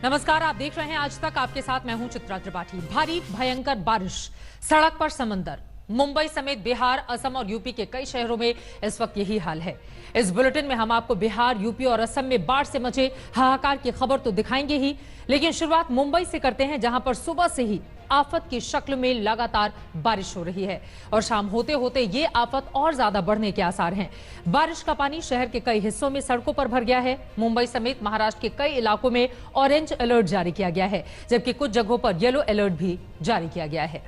नमस्कार, आप देख रहे हैं आज तक। आपके साथ मैं हूं चित्रा त्रिपाठी। भारी भयंकर बारिश, सड़क पर समंदर। मुंबई समेत बिहार, असम और यूपी के कई शहरों में इस वक्त यही हाल है। इस बुलेटिन में हम आपको बिहार, यूपी और असम में बाढ़ से मचे हाहाकार की खबर तो दिखाएंगे ही, लेकिन शुरुआत मुंबई से करते हैं, जहां पर सुबह से ही आफत की शक्ल में लगातार बारिश हो रही है और शाम होते होते ये आफत और ज्यादा बढ़ने के आसार हैं। बारिश का पानी शहर के कई हिस्सों में सड़कों पर भर गया है। मुंबई समेत महाराष्ट्र के कई इलाकों में ऑरेंज अलर्ट जारी किया गया है, जबकि कुछ जगहों पर येलो अलर्ट भी जारी किया गया है।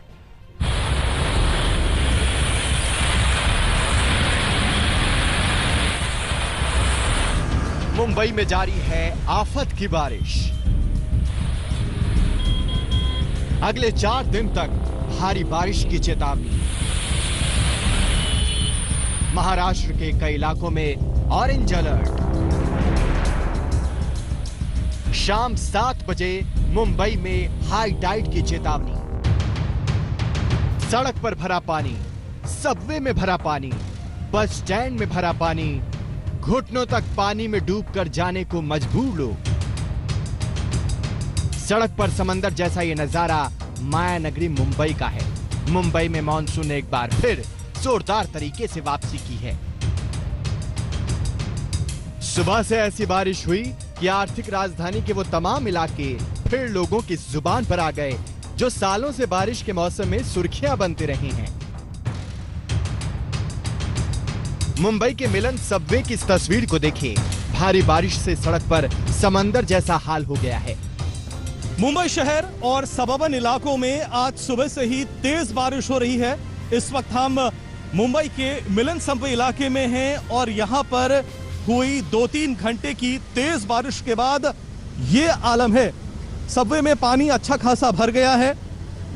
मुंबई में जारी है आफत की बारिश। अगले 4 दिन तक भारी बारिश की चेतावनी। महाराष्ट्र के कई इलाकों में ऑरेंज अलर्ट। शाम 7 बजे मुंबई में हाई टाइड की चेतावनी। सड़क पर भरा पानी, सबवे में भरा पानी, बस स्टैंड में भरा पानी, घुटनों तक पानी में डूबकर जाने को मजबूर लोग। सड़क पर समंदर जैसा ये नजारा माया नगरी मुंबई का है। मुंबई में मॉनसून ने एक बार फिर जोरदार तरीके से वापसी की है। सुबह से ऐसी बारिश हुई कि आर्थिक राजधानी के वो तमाम इलाके फिर लोगों की जुबान पर आ गए जो सालों से बारिश के मौसम में सुर्खियां बनते रहे हैं। मुंबई के मिलन सबवे की इस तस्वीर को देखिए। भारी बारिश से सड़क पर समंदर जैसा हाल हो गया है। मुंबई शहर और सबर्बन इलाकों में आज सुबह से ही तेज बारिश हो रही है। इस वक्त हम मुंबई के मिलन सबवे इलाके में हैं और यहां पर हुई 2-3 घंटे की तेज बारिश के बाद ये आलम है। सबवे में पानी अच्छा खासा भर गया है।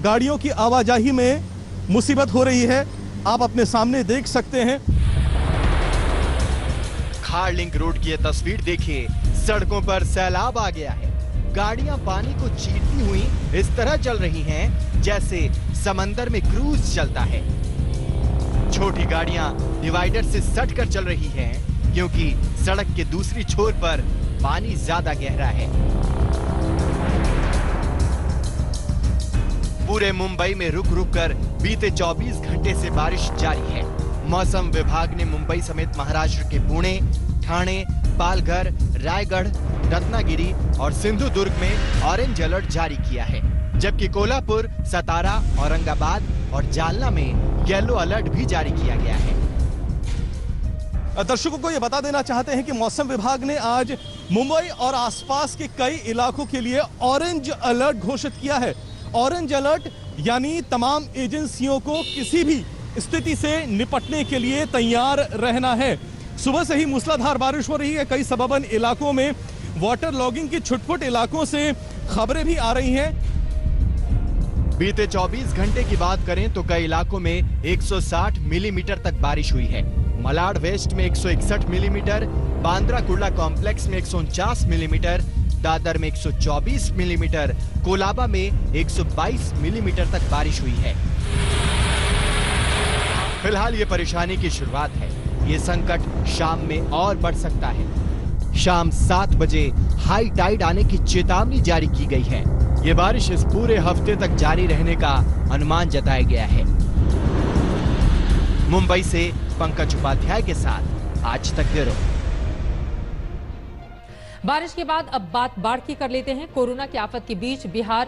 गाड़ियों की आवाजाही में मुसीबत हो रही है। आप अपने सामने देख सकते हैं। खार लिंक रोड की ये तस्वीर देखिए। सड़कों पर सैलाब आ गया है। गाड़ियां पानी को चीरती हुई इस तरह चल रही हैं जैसे समंदर में क्रूज चलता है। छोटी गाड़ियां डिवाइडर से सटकर चल रही हैं क्योंकि सड़क के दूसरी छोर पर पानी ज्यादा गहरा है। पूरे मुंबई में रुक रुक कर बीते 24 घंटे से बारिश जारी है। मौसम विभाग ने मुंबई समेत महाराष्ट्र के पुणे, ठाणे, पालघर, रायगढ़, रत्नागिरी और सिंधुदुर्ग में ऑरेंज अलर्ट जारी किया है, जबकि कोल्हापुर, सतारा, औरंगाबाद और जालना में येलो अलर्ट भी जारी किया गया है। दर्शकों को यह बता देना चाहते हैं कि मौसम विभाग ने आज मुंबई और आसपास के कई इलाकों के लिए ऑरेंज अलर्ट घोषित किया है। ऑरेंज अलर्ट यानी तमाम एजेंसियों को किसी भी स्थिति से निपटने के लिए तैयार रहना है। सुबह से ही मूसलाधार बारिश हो रही है। कई सबर्बन इलाकों में वाटर लॉगिंग की छुटपुट इलाकों से खबरें भी आ रही हैं। बीते 24 घंटे की बात करें तो कई इलाकों में 160 मिलीमीटर तक बारिश हुई है। मलाड वेस्ट में 161 मिलीमीटर, बांद्रा कुर्ला कॉम्प्लेक्स में 149 मिलीमीटर, दादर में 124 मिलीमीटर, कोलाबा में 122 मिलीमीटर तक बारिश हुई है। फिलहाल ये परेशानी की शुरुआत है। ये संकट शाम में और बढ़ सकता है। शाम 7 बजे हाई टाइड आने की चेतावनी जारी की गई है। ये बारिश इस पूरे हफ्ते तक जारी रहने का अनुमान जताया गया है। मुंबई से पंकज उपाध्याय के साथ आज तक ब्यूरो। बारिश के बाद अब बात बाढ़ की कर लेते हैं। कोरोना की आफत के बीच बिहार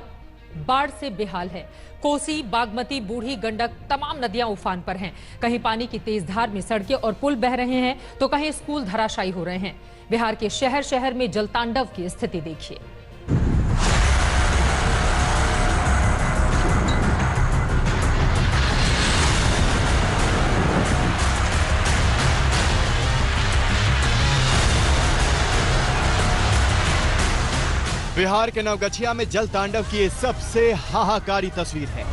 बाढ़ से बेहाल है। कोसी, बागमती, बूढ़ी गंडक तमाम नदियां उफान पर हैं। कहीं पानी की तेज धार में सड़कें और पुल बह रहे हैं तो कहीं स्कूल धराशायी हो रहे हैं। बिहार के शहर शहर में जलतांडव की स्थिति देखिए। बिहार के नवगछिया में जल तांडव की सबसे हाहाकारी तस्वीर है।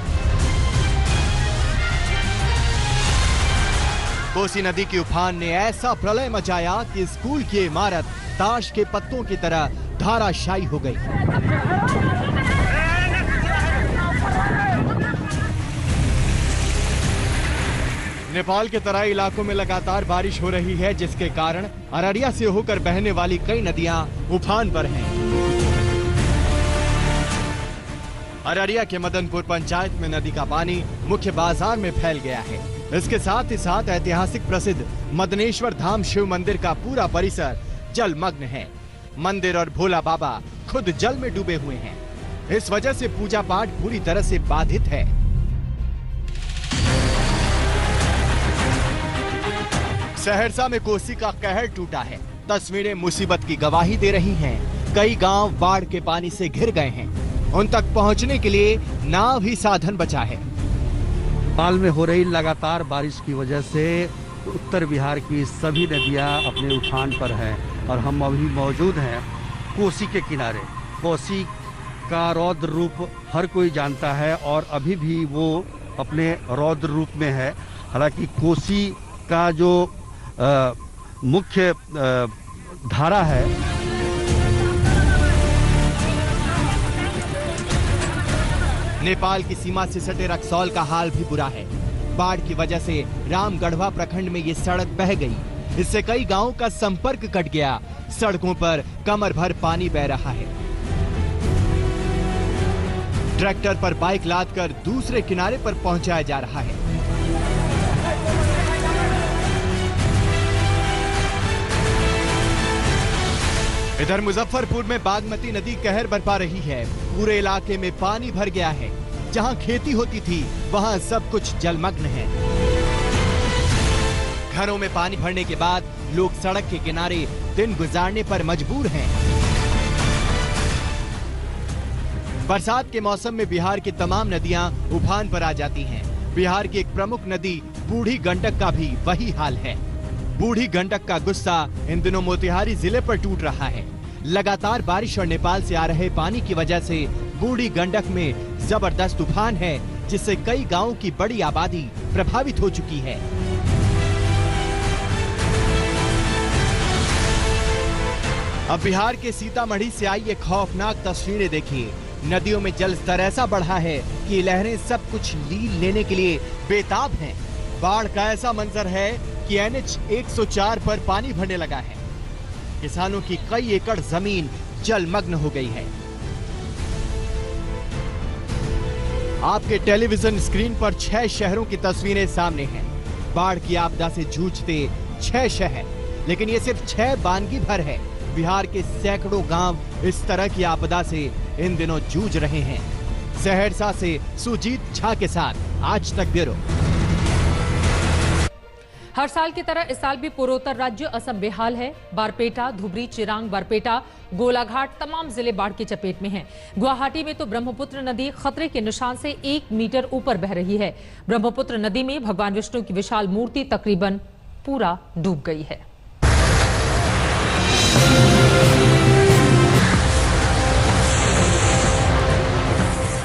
कोसी नदी के उफान ने ऐसा प्रलय मचाया कि स्कूल की इमारत ताश के पत्तों की तरह धाराशायी हो गई। नेपाल के तराई इलाकों में लगातार बारिश हो रही है, जिसके कारण अररिया से होकर बहने वाली कई नदियां उफान पर हैं। अररिया के मदनपुर पंचायत में नदी का पानी मुख्य बाजार में फैल गया है। इसके साथ ही साथ ऐतिहासिक प्रसिद्ध मदनेश्वर धाम शिव मंदिर का पूरा परिसर जलमग्न है। मंदिर और भोला बाबा खुद जल में डूबे हुए हैं। इस वजह से पूजा पाठ पूरी तरह से बाधित है। सहरसा में कोसी का कहर टूटा है। तस्वीरें मुसीबत की गवाही दे रही हैं। कई गांव बाढ़ के पानी से घिर गए हैं। उन तक पहुंचने के लिए नाव ही साधन बचा है। हाल में हो रही लगातार बारिश की वजह से उत्तर बिहार की सभी नदियां अपने उफान पर हैं और हम अभी मौजूद हैं कोसी के किनारे। कोसी का रौद्र रूप हर कोई जानता है और अभी भी वो अपने रौद्र रूप में है। हालांकि कोसी का जो मुख्य धारा है नेपाल की सीमा से सटे रक्सौल का हाल भी बुरा है। बाढ़ की वजह से रामगढ़वा प्रखंड में ये सड़क बह गई। इससे कई गांवों का संपर्क कट गया। सड़कों पर कमर भर पानी बह रहा है। ट्रैक्टर पर बाइक लादकर दूसरे किनारे पर पहुंचाया जा रहा है। इधर मुजफ्फरपुर में बागमती नदी कहर बरपा रही है। पूरे इलाके में पानी भर गया है। जहां खेती होती थी वहां सब कुछ जलमग्न है। घरों में पानी भरने के बाद लोग सड़क के किनारे दिन गुजारने पर मजबूर हैं। बरसात के मौसम में बिहार की तमाम नदियां उफान पर आ जाती हैं। बिहार की एक प्रमुख नदी बूढ़ी गंडक का भी वही हाल है। बूढ़ी गंडक का गुस्सा इन दिनों मोतिहारी जिले पर टूट रहा है। लगातार बारिश और नेपाल से आ रहे पानी की वजह से बूढ़ी गंडक में जबरदस्त तूफान है, जिससे कई गांवों की बड़ी आबादी प्रभावित हो चुकी है। अब बिहार के सीतामढ़ी से आई ये खौफनाक तस्वीरें देखिए। नदियों में जल स्तर ऐसा बढ़ा है कि लहरें सब कुछ लील लेने के लिए बेताब हैं। बाढ़ का ऐसा मंजर है कि NH 104 पर पानी भरने लगा है। किसानों की कई एकड़ जमीन जलमग्न हो गई है। आपके टेलीविजन स्क्रीन पर 6 शहरों की तस्वीरें सामने हैं। बाढ़ की आपदा से जूझते 6 शहर, लेकिन ये सिर्फ 6 बानगी भर है। बिहार के सैकड़ों गांव इस तरह की आपदा से इन दिनों जूझ रहे हैं। सहरसा से सुजीत झा के साथ आज तक ब्यूरो। हर साल की तरह इस साल भी पूर्वोत्तर राज्य असम बेहाल है। बारपेटा, धुबरी, चिरांग, बरपेटा, गोलाघाट तमाम जिले बाढ़ की चपेट में हैं। गुवाहाटी में तो ब्रह्मपुत्र नदी खतरे के निशान से 1 मीटर ऊपर बह रही है। ब्रह्मपुत्र नदी में भगवान विष्णु की विशाल मूर्ति तकरीबन पूरा डूब गई है।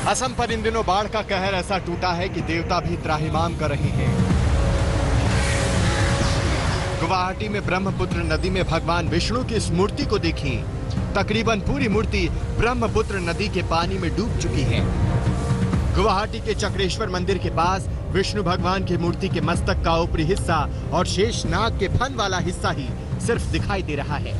असम पर इन दिनों बाढ़ का कहर ऐसा टूटा है कि देवता भी त्राहिमाम कर रहे हैं। गुवाहाटी में ब्रह्मपुत्र नदी में भगवान विष्णु की इस मूर्ति को देखिए। तकरीबन पूरी मूर्ति ब्रह्मपुत्र नदी के पानी में डूब चुकी है। गुवाहाटी के चक्रेश्वर मंदिर के पास विष्णु भगवान की मूर्ति के मस्तक का ऊपरी हिस्सा और शेष नाग के फन वाला हिस्सा ही सिर्फ दिखाई दे रहा है।